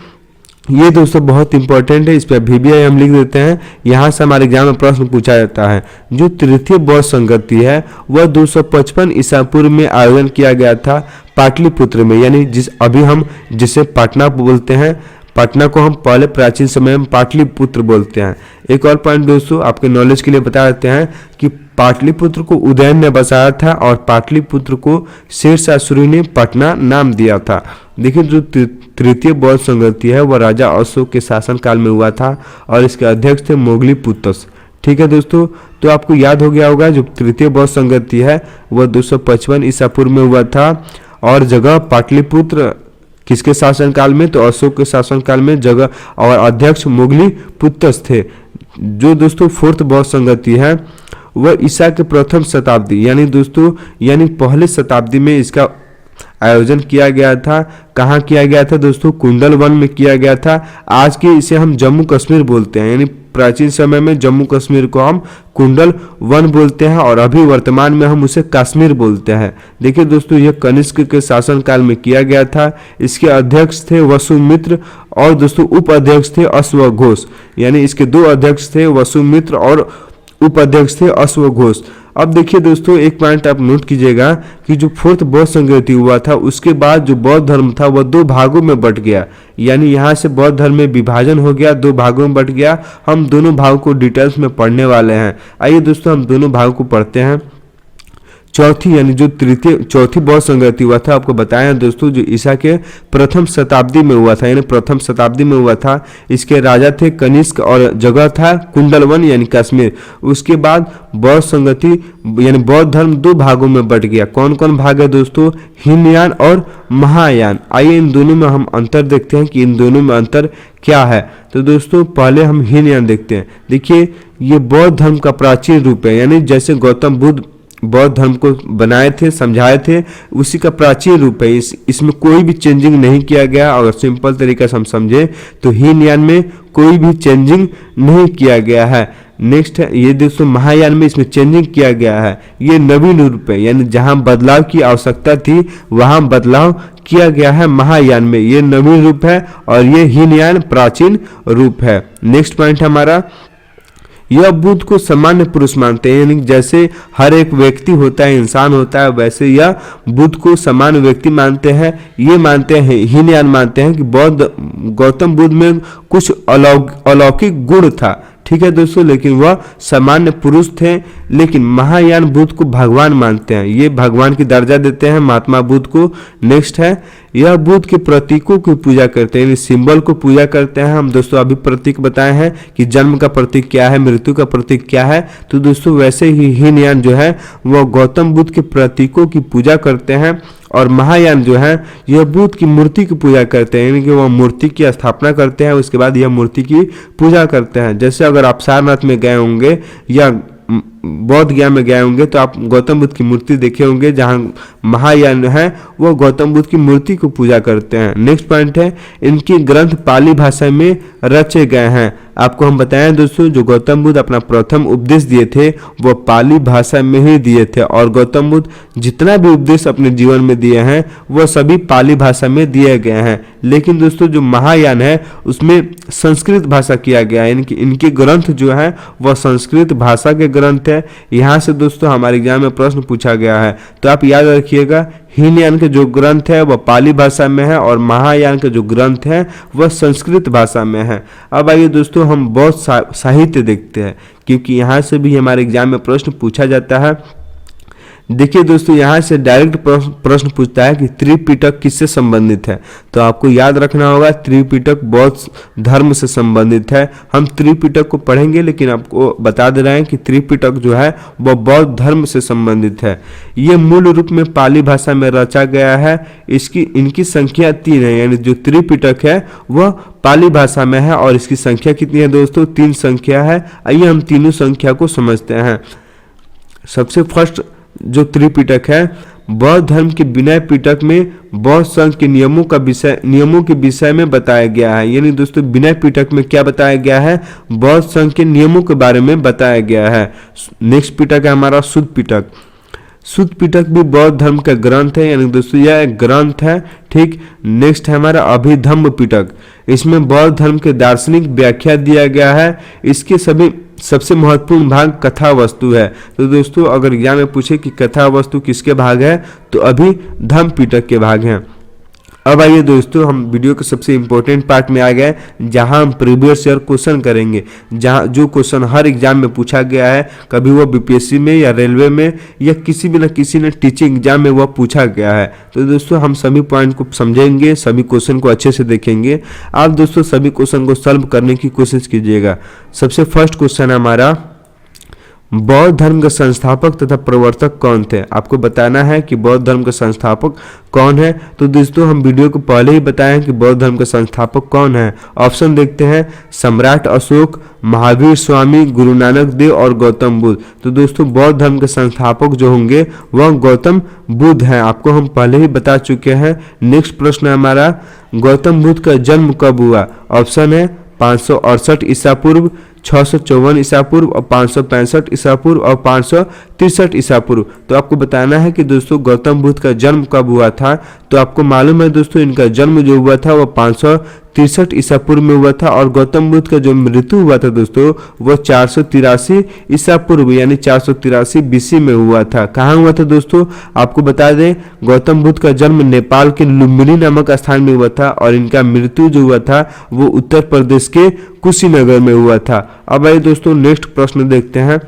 ये दोस्तों बहुत इंपॉर्टेंट है, इस पर VBI हम लिख देते हैं, यहाँ से हमारे एग्जाम में प्रश्न पूछा जाता है। जो तृतीय बौद्ध संगति है वह 255 ईसा पूर्व में आयोजन किया गया था पाटलिपुत्र में, यानी अभी हम जिसे पटना बोलते हैं, पटना को हम पहले प्राचीन समय में पाटलिपुत्र बोलते हैं। एक और पॉइंट दोस्तों आपके नॉलेज के लिए बता देते हैं कि पाटलिपुत्र को उदयन ने बसाया था और पाटलिपुत्र को शेरशाह सूरी ने पटना नाम दिया था। देखिए, जो तृतीय बौद्ध संगति है वह राजा अशोक के शासनकाल में हुआ था और इसके अध्यक्ष थे मोगलीपुत्रस। ठीक है दोस्तों, तो आपको याद हो गया होगा जो तृतीय बौद्ध संगति है वह 255 ईसा पूर्व में हुआ था और जगह पाटलिपुत्र। किसके शासनकाल में, तो अशोक के शासनकाल में जगह, और अध्यक्ष मोगलीपुत्रस थे। जो दोस्तों फोर्थ बौद्ध संगति है वह ईसा के प्रथम शताब्दी यानी पहले शताब्दी में इसका आयोजन किया गया था। कहाँ किया गया था दोस्तों, कुंडल वन में किया गया था। आज के इसे हम जम्मू कश्मीर बोलते हैं, यानी प्राचीन समय में जम्मू कश्मीर को हम कुंडल वन बोलते हैं और अभी वर्तमान में हम उसे कश्मीर बोलते हैं। देखिए दोस्तों, यह कनिष्क के शासनकाल में किया गया था। इसके अध्यक्ष थे वसुमित्र और दोस्तों उप अध्यक्ष थे अश्वघोष, यानी इसके दो अध्यक्ष थे वसुमित्र और उपाध्यक्ष थे अश्वघोष। अब देखिए दोस्तों, एक पॉइंट आप नोट कीजिएगा कि जो फोर्थ बौद्ध संगति हुआ था उसके बाद जो बौद्ध धर्म था वह दो भागों में बट गया, यानी यहाँ से बौद्ध धर्म में विभाजन हो गया, दो भागों में बट गया। हम दोनों भागों को डिटेल्स में पढ़ने वाले हैं। आइए दोस्तों हम दोनों भागों को पढ़ते हैं। चौथी बौद्ध संगति हुआ था, आपको बताया दोस्तों, जो ईसा के प्रथम शताब्दी में हुआ था, यानी प्रथम शताब्दी में हुआ था। इसके राजा थे कनिष्क और जगह था कुंडलवन यानी कश्मीर। उसके बाद बौद्ध संगति यानी बौद्ध धर्म दो भागों में बट गया। कौन कौन भाग है दोस्तों, हीनयान और महायान। आइए इन दोनों में हम अंतर देखते हैं कि इन दोनों में अंतर क्या है। तो दोस्तों पहले हम हीनयान देखते हैं। देखिए, ये बौद्ध धर्म का प्राचीन रूप है, यानी जैसे गौतम बुद्ध बौद्ध धर्म को बनाए थे, समझाए थे, उसी का प्राचीन रूप है। इसमें कोई भी चेंजिंग नहीं किया गया। अगर सिंपल तरीका से हम समझे तो हीनयान में कोई भी चेंजिंग नहीं किया गया है। नेक्स्ट है ये दोस्तों महायान में इसमें चेंजिंग किया गया है। ये नवीन रूप है, यानी जहां बदलाव की आवश्यकता थी वहां बदलाव किया गया है महायान में। ये नवीन रूप है और ये हीनयान प्राचीन रूप है। नेक्स्ट पॉइंट हमारा, यह बुद्ध को सामान्य पुरुष मानते हैं, यानी जैसे हर एक व्यक्ति होता है, इंसान होता है, वैसे यह बुद्ध को सामान्य व्यक्ति मानते हैं। ये मानते हैं, हीनयान मानते हैं कि गौतम बुद्ध में कुछ अलौकिक गुण था। ठीक है दोस्तों, लेकिन वह सामान्य पुरुष थे। लेकिन महायान बुद्ध को भगवान मानते हैं, ये भगवान की दर्जा देते हैं महात्मा बुद्ध को। नेक्स्ट है, यह बुद्ध के प्रतीकों की पूजा करते हैं, सिंबल को पूजा करते हैं। हम दोस्तों अभी प्रतीक बताए हैं कि जन्म का प्रतीक क्या है, मृत्यु का प्रतीक क्या है। तो दोस्तों वैसे ही हीनयान जो है वह गौतम बुद्ध के प्रतीकों की पूजा करते हैं और महायान जो है यह बुद्ध की मूर्ति की पूजा करते हैं, यानी कि वह मूर्ति की स्थापना करते हैं, उसके बाद यह मूर्ति की पूजा करते हैं। जैसे अगर आप सारनाथ में गए होंगे या बौद्ध गया में गए होंगे तो आप गौतम बुद्ध की मूर्ति देखे होंगे, जहां महायान है वह गौतम बुद्ध की मूर्ति को पूजा करते हैं। नेक्स्ट पॉइंट है, इनके ग्रंथ पाली भाषा में रचे गए हैं। आपको हम बताएं दोस्तों, जो गौतम बुद्ध अपना प्रथम उपदेश दिए थे वो पाली भाषा में ही दिए थे, और गौतम बुद्ध जितना भी उपदेश अपने जीवन में दिए हैं वह सभी पाली भाषा में दिए गए हैं। लेकिन दोस्तों जो महायान है उसमें संस्कृत भाषा किया गया है, यानी कि इनके ग्रंथ जो है वह संस्कृत भाषा के ग्रंथ है। यहाँ से दोस्तों हमारे एग्जाम में प्रश्न पूछा गया है, तो आप याद रखिएगा हीनयान के जो ग्रंथ है वह पाली भाषा में है और महायान के जो ग्रंथ है वह संस्कृत भाषा में है। अब आइए दोस्तों हम बौद्ध साहित्य देखते हैं, क्योंकि यहाँ से भी हमारे एग्जाम में प्रश्न पूछा जाता है। देखिए दोस्तों, यहाँ से डायरेक्ट प्रश्न पूछता है कि त्रिपिटक किससे संबंधित है, तो आपको याद रखना होगा त्रिपिटक बौद्ध धर्म से संबंधित है। हम त्रिपिटक को पढ़ेंगे, लेकिन आपको बता दे रहे हैं कि त्रिपिटक जो है वह बौद्ध धर्म से संबंधित है। ये मूल रूप में पाली भाषा में रचा गया है। इनकी संख्या 3 है, यानी जो त्रिपिटक है वह पाली भाषा में है और इसकी संख्या कितनी है दोस्तों? 3 संख्या है। आइए हम तीनों संख्या को समझते हैं। सबसे फर्स्ट जो त्रिपिटक है, बौद्ध धर्म के विनय पिटक में बौद्ध संघ के नियमों के विषय में बताया गया है। यानी दोस्तों विनय पिटक में क्या बताया गया है? बौद्ध संघ के नियमों के बारे में बताया गया है। नेक्स्ट पिटक है हमारा शुद्ध पिटक। शुद्ध पिटक भी बौद्ध धर्म का ग्रंथ है, यानी दोस्तों यह एक ग्रंथ है। ठीक, नेक्स्ट है हमारा अभिधम्म पिटक। इसमें बौद्ध धर्म के दार्शनिक व्याख्या दिया गया है। इसके सबसे महत्वपूर्ण भाग कथा वस्तु है। तो दोस्तों अगर एग्जाम में पूछे कि कथा वस्तु किसके भाग है, तो अभिधम्म पिटक के भाग हैं। अब आइए दोस्तों हम वीडियो के सबसे इम्पोर्टेंट पार्ट में आ गए, जहां हम प्रीवियस ईयर क्वेश्चन करेंगे, जहां जो क्वेश्चन हर एग्जाम में पूछा गया है, कभी वो बीपीएससी में या रेलवे में या किसी भी न किसी ने टीचिंग एग्जाम में वह पूछा गया है। तो दोस्तों हम सभी पॉइंट को समझेंगे, सभी क्वेश्चन को अच्छे से देखेंगे। आप दोस्तों सभी क्वेश्चन को सॉल्व करने की कोशिश कीजिएगा। सबसे फर्स्ट क्वेश्चन है हमारा, बौद्ध धर्म के संस्थापक तथा प्रवर्तक कौन थे? आपको बताना है कि बौद्ध धर्म के संस्थापक कौन है। तो दोस्तों हम वीडियो को पहले ही बताएं कि बौद्ध धर्म के संस्थापक कौन है। ऑप्शन देखते हैं, सम्राट अशोक, महावीर स्वामी, गुरु नानक देव और गौतम बुद्ध। तो दोस्तों बौद्ध धर्म के संस्थापक जो होंगे वह गौतम बुद्ध हैं, आपको हम पहले ही बता चुके हैं। नेक्स्ट प्रश्न है हमारा, गौतम बुद्ध का जन्म कब हुआ? ऑप्शन है 568 ईसा पूर्व, 654 ईसा पूर्व और 565 ईसा पूर्व और 563 ईसा पूर्व। तो आपको बताना है कि दोस्तों गौतम बुद्ध का जन्म कब हुआ था। तो आपको मालूम है दोस्तों इनका जन्म जो हुआ था वह 563 ईसा पूर्व में हुआ था, और गौतम बुद्ध का जो मृत्यु हुआ था दोस्तों वह 483 ईसा पूर्व यानी 483 बीसी में हुआ था। कहाँ हुआ था दोस्तों? आपको बता दें, गौतम बुद्ध का जन्म नेपाल के लुम्बिनी नामक स्थान में हुआ था, और इनका मृत्यु जो हुआ था वो उत्तर प्रदेश के कुशीनगर में हुआ था। अब आइए दोस्तों नेक्स्ट प्रश्न देखते हैं,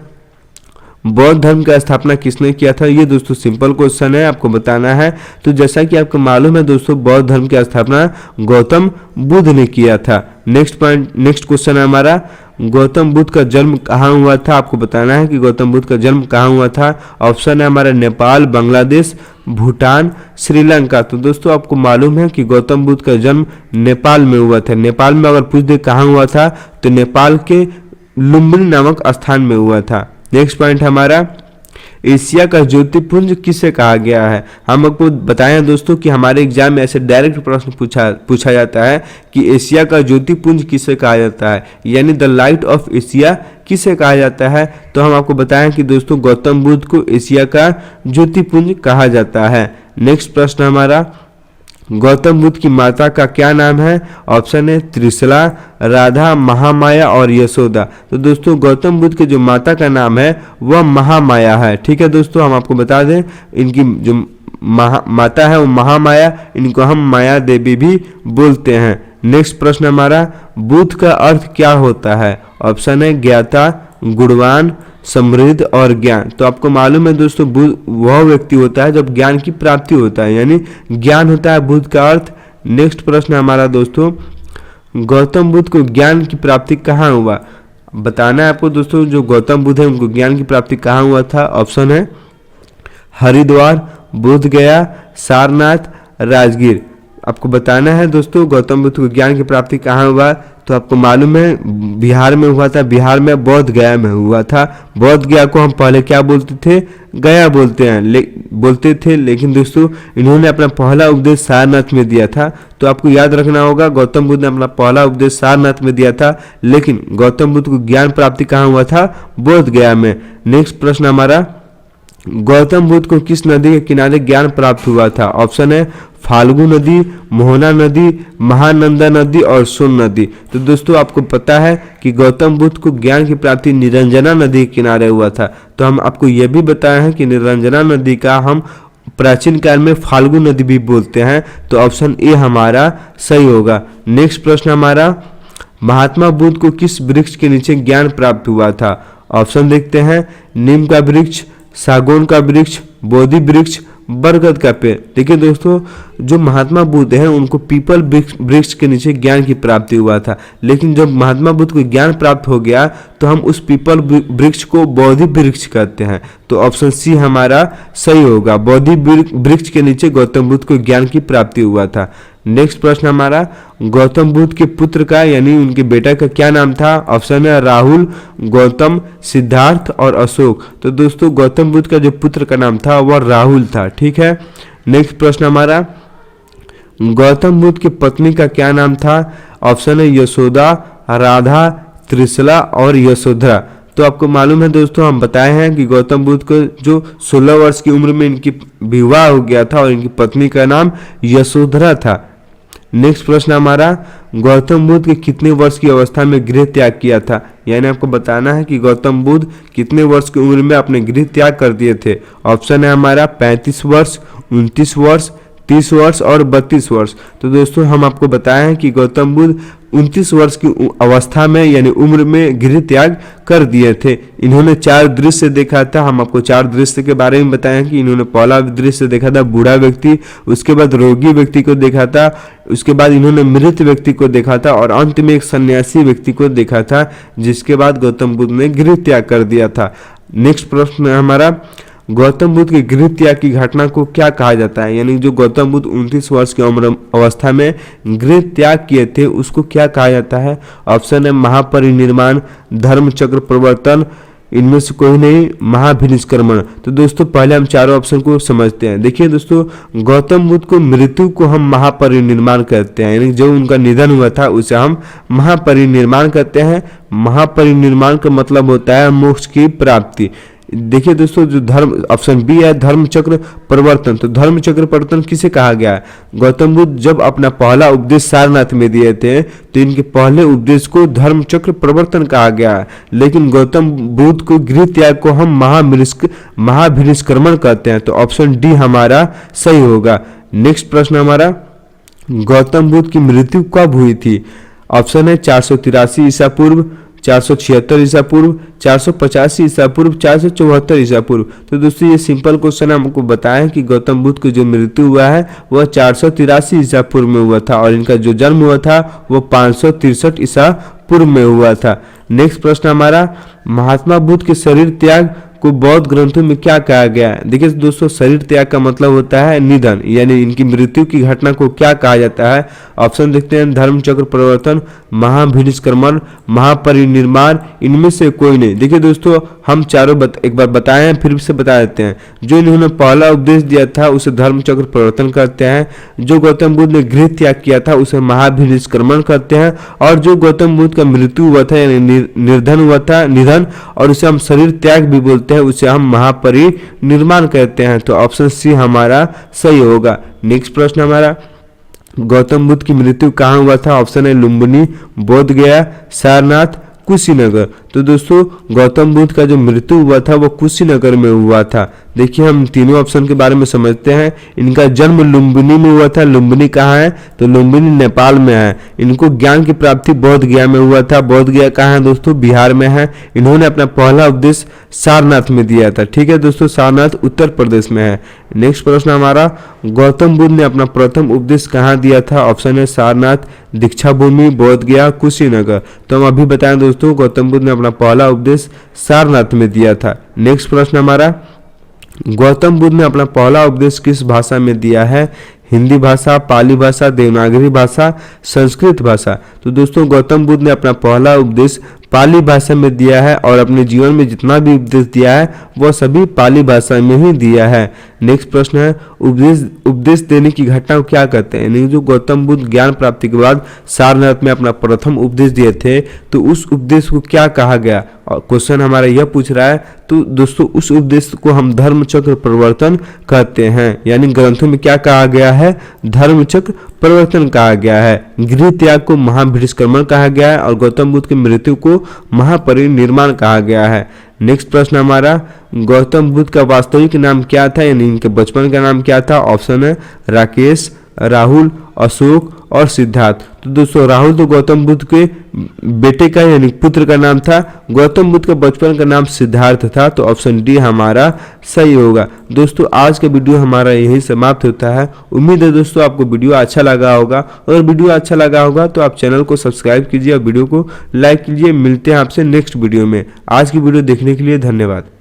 बौद्ध धर्म का स्थापना किसने किया था? ये दोस्तों सिंपल क्वेश्चन है, आपको बताना है। तो जैसा कि आपको मालूम है दोस्तों बौद्ध धर्म की स्थापना गौतम बुद्ध ने किया था। नेक्स्ट क्वेश्चन है हमारा, गौतम बुद्ध का जन्म कहाँ हुआ था? आपको बताना है कि गौतम बुद्ध का जन्म कहाँ हुआ था। ऑप्शन है हमारा नेपाल, बांग्लादेश, भूटान, श्रीलंका। तो दोस्तों आपको मालूम है कि गौतम बुद्ध का जन्म नेपाल में हुआ था। नेपाल में अगर पूछ दे कहाँ हुआ था, तो नेपाल के लुम्बिनी नामक स्थान में हुआ था। नेक्स्ट पॉइंट हमारा, एशिया का ज्योतिपुंज किसे कहा गया है? हम आपको बताएं दोस्तों कि हमारे एग्जाम में ऐसे डायरेक्ट प्रश्न पूछा जाता है कि एशिया का ज्योतिपुंज किसे कहा जाता है, यानी द लाइट ऑफ एशिया किसे कहा जाता है। तो हम आपको बताएं कि दोस्तों गौतम बुद्ध को एशिया का ज्योतिपुंज कहा जाता है। नेक्स्ट प्रश्न हमारा, गौतम बुद्ध की माता का क्या नाम है? ऑप्शन है त्रिशला, राधा, महामाया और यशोदा। तो दोस्तों गौतम बुद्ध के जो माता का नाम है वह महामाया है। ठीक है दोस्तों, हम आपको बता दें इनकी जो माता है वो महामाया, इनको हम माया देवी भी बोलते हैं। नेक्स्ट प्रश्न हमारा, बुद्ध का अर्थ क्या होता है? ऑप्शन है ज्ञाता, गुणवान, समृद्ध और ज्ञान। तो आपको मालूम है दोस्तों बुद्ध वह व्यक्ति होता है जब ज्ञान की प्राप्ति होता है, यानी ज्ञान होता है बुद्ध का अर्थ। नेक्स्ट प्रश्न हमारा दोस्तों, गौतम बुद्ध को ज्ञान की प्राप्ति कहाँ हुआ? बताना है आपको दोस्तों, जो गौतम बुद्ध है उनको ज्ञान की प्राप्ति कहाँ हुआ था। ऑप्शन है हरिद्वार, बोध गया, सारनाथ, राजगीर। आपको बताना है दोस्तों गौतम बुद्ध को ज्ञान की प्राप्ति कहाँ हुआ, तो आपको मालूम है बिहार में हुआ था, बिहार में बौद्ध गया में हुआ था। बौद्ध गया को हम पहले क्या बोलते थे, गया बोलते थे, लेकिन दोस्तों इन्होंने अपना पहला उपदेश सारनाथ में दिया था। तो आपको याद रखना होगा गौतम बुद्ध ने अपना पहला उपदेश सारनाथ में दिया था, लेकिन गौतम बुद्ध को ज्ञान प्राप्ति कहाँ हुआ था, बोध गया में। नेक्स्ट प्रश्न हमारा, गौतम बुद्ध को किस नदी के किनारे ज्ञान प्राप्त हुआ था? ऑप्शन है फाल्गु नदी, मोहना नदी, महानंदा नदी और सोन नदी। तो दोस्तों आपको पता है कि गौतम बुद्ध को ज्ञान की प्राप्ति निरंजना नदी के किनारे हुआ था। तो हम आपको यह भी बताए हैं कि निरंजना नदी का हम प्राचीन काल में फाल्गु नदी भी बोलते हैं। तो ऑप्शन ए हमारा सही होगा। नेक्स्ट प्रश्न हमारा, महात्मा बुद्ध को किस वृक्ष के नीचे ज्ञान प्राप्त हुआ था? ऑप्शन देखते हैं, नीम का वृक्ष, सागौन का वृक्ष, बोधि वृक्ष, बरगद का पेड़। देखिए दोस्तों, जो महात्मा बुद्ध हैं उनको पीपल वृक्ष के नीचे ज्ञान की प्राप्ति हुआ था, लेकिन जब महात्मा बुद्ध को ज्ञान प्राप्त हो गया तो हम उस पीपल वृक्ष को बोधि वृक्ष कहते हैं। तो ऑप्शन सी हमारा सही होगा, बोधि वृक्ष के नीचे गौतम बुद्ध को ज्ञान की प्राप्ति हुआ था। नेक्स्ट प्रश्न हमारा, गौतम बुद्ध के पुत्र का यानी उनके बेटा का क्या नाम था? ऑप्शन है राहुल, गौतम, सिद्धार्थ और अशोक। तो दोस्तों गौतम बुद्ध का जो पुत्र का नाम था वह राहुल था। ठीक है। नेक्स्ट प्रश्न हमारा, गौतम बुद्ध की पत्नी का क्या नाम था? ऑप्शन है यशोदा, राधा, त्रिशला और यशोधरा। तो आपको मालूम है दोस्तों, हम बताए हैं कि गौतम बुद्ध को जो 16 वर्ष की उम्र में इनकी विवाह हो गया था और इनकी पत्नी का नाम यशोधरा था। नेक्स्ट प्रश्न हमारा, गौतम बुद्ध के कितने वर्ष की अवस्था में गृह त्याग किया था? यानी आपको बताना है कि गौतम बुद्ध कितने वर्ष की उम्र में अपने गृह त्याग कर दिए थे। ऑप्शन है हमारा 35 वर्ष, 29 वर्ष, 30 वर्ष और 32 वर्ष। तो दोस्तों हम आपको बताए हैं कि गौतम बुद्ध 29 वर्ष की अवस्था में यानी उम्र में गृह त्याग कर दिए थे। इन्होंने 4 दृश्य देखा था। हम आपको 4 दृश्य के बारे में बताएं कि इन्होंने पहला दृश्य देखा था बूढ़ा व्यक्ति, उसके बाद रोगी व्यक्ति को देखा था, उसके बाद इन्होंने मृत व्यक्ति को देखा था और अंत में एक सन्यासी व्यक्ति को देखा था, जिसके बाद गौतम बुद्ध ने गृह त्याग कर दिया था। नेक्स्ट प्रश्न है हमारा, गौतम बुद्ध के गृह त्याग की घटना को क्या कहा जाता है? यानी जो गौतम बुद्ध 29 वर्ष की उम्र अवस्था में गृह त्याग किए थे उसको क्या कहा जाता है? ऑप्शन है महापरिनिर्वाण, धर्म चक्र प्रवर्तन, इनमें से कोई नहीं, महाभिनिष्क्रमण। तो दोस्तों पहले हम चारों ऑप्शन को समझते हैं। देखिए दोस्तों, गौतम बुद्ध को मृत्यु को हम महापरिनिर्वाण कहते हैं, यानी जो उनका निधन हुआ था उसे हम महापरिनिर्वाण कहते हैं। महापरिनिर्वाण का मतलब होता है मोक्ष की प्राप्ति। देखिए दोस्तों, जो धर्म ऑप्शन बी है धर्म चक्र प्रवर्तन। तो धर्म चक्र प्रवर्तन किसे कहा गया है? गौतम बुद्ध जब अपना पहला उपदेश सारनाथ में दिए थे तो इनके पहले उपदेश को धर्म चक्र प्रवर्तन कहा गया है, लेकिन गौतम बुद्ध को गृह त्याग को हम महाभिनिष्क्रमण कहते हैं। तो ऑप्शन डी हमारा सही होगा। नेक्स्ट प्रश्न हमारा, गौतम बुद्ध की मृत्यु कब हुई थी? ऑप्शन है 483 ईसा पूर्व, 476 ईसा पूर्व, 485 ईसा पूर्व, 474 ईसा पूर्व। तो दोस्तों ये सिंपल क्वेश्चन हमको बताएं कि गौतम बुद्ध की जो मृत्यु हुआ है वह 483 ईसा पूर्व में हुआ था और इनका जो जन्म हुआ था वह 563 ईसा पूर्व में हुआ था। नेक्स्ट प्रश्न हमारा, महात्मा बुद्ध के शरीर त्याग को बौद्ध ग्रंथों में क्या कहा गया है? देखिए दोस्तों, शरीर त्याग का मतलब होता है निधन, यानी इनकी मृत्यु की घटना को क्या कहा जाता है? ऑप्शन देखते हैं, धर्म चक्र प्रवर्तन, महाभिनिष्क्रमण, महापरिनिर्वाण, इनमें से कोई नहीं। देखिए दोस्तों, हम चारों एक बार बताए हैं फिर से बता देते हैं। जो इन्होंने पहला उपदेश दिया था उसे धर्म चक्र प्रवर्तन कहते हैं, जो गौतम बुद्ध ने गृह त्याग किया था उसे महाभिनिष्क्रमण कहते हैं, और जो गौतम बुद्ध का मृत्यु हुआ था यानी निधन और उसे हम शरीर त्याग भी बोलते हैं, उसे हम महापरिनिर्वाण कहते हैं। तो ऑप्शन सी हमारा सही होगा। नेक्स्ट प्रश्न हमारा, गौतम बुद्ध की मृत्यु कहाँ हुआ था? ऑप्शन है लुम्बिनी, बोध गया, सारनाथ, कुशीनगर। तो दोस्तों गौतम बुद्ध का जो मृत्यु हुआ था वो कुशीनगर में हुआ था। देखिए हम तीनों ऑप्शन के बारे में समझते हैं। इनका जन्म लुम्बिनी में हुआ था। लुम्बिनी कहाँ है? तो लुम्बिनी नेपाल में है। इनको ज्ञान की प्राप्ति बोध गया में हुआ था। बोध गया कहाँ है दोस्तों? बिहार में है। इन्होंने अपना पहला उपदेश सारनाथ में दिया था। ठीक है दोस्तों, सारनाथ उत्तर प्रदेश में है। नेक्स्ट प्रश्न हमारा, गौतम बुद्ध ने अपना प्रथम उपदेश कहाँ दिया था? ऑप्शन है सारनाथ, दीक्षा भूमि, बोध गया, कुशीनगर। तो हम अभी बताएं दोस्तों, गौतम बुद्ध ने अपना पहला उपदेश सारनाथ में दिया था। नेक्स्ट प्रश्न हमारा, गौतम बुद्ध ने अपना पहला उपदेश किस भाषा में दिया है? हिंदी भाषा, पाली भाषा, देवनागरी भाषा, संस्कृत भाषा। तो दोस्तों गौतम बुद्ध ने अपना पहला उपदेश पाली भाषा में दिया है और अपने जीवन में जितना भी उपदेश दिया है वह सभी पाली भाषा में ही दिया है। नेक्स्ट प्रश्न है, उपदेश देने की घटना को क्या कहते हैं? यानी जो गौतम बुद्ध ज्ञान प्राप्ति के बाद सारनाथ में अपना प्रथम उपदेश दिए थे तो उस उपदेश को क्या कहा गया? और क्वेश्चन हमारा यह पूछ रहा है। तो दोस्तों उस उपदेश को हम धर्म चक्र परिवर्तन कहते हैं। यानी ग्रंथों में क्या कहा गया है? धर्म चक्र परिवर्तन कहा गया है। गृह त्याग को महाभिष्क्रमण कहा गया है और गौतम बुद्ध की मृत्यु को महापरिनिर्वाण कहा गया है। नेक्स्ट प्रश्न हमारा, गौतम बुद्ध का वास्तविक नाम क्या था? यानी इनके बचपन का नाम क्या था? ऑप्शन है राकेश, राहुल, अशोक और सिद्धार्थ। तो दोस्तों राहुल तो गौतम बुद्ध के बेटे का यानी पुत्र का नाम था। गौतम बुद्ध का बचपन का नाम सिद्धार्थ था। तो ऑप्शन डी हमारा सही होगा। दोस्तों आज का वीडियो हमारा यही समाप्त होता है। उम्मीद है दोस्तों आपको वीडियो अच्छा लगा होगा। अगर वीडियो अच्छा लगा होगा तो आप चैनल को सब्सक्राइब कीजिए और वीडियो को लाइक कीजिए। मिलते हैं आपसे नेक्स्ट वीडियो में। आज की वीडियो देखने के लिए धन्यवाद।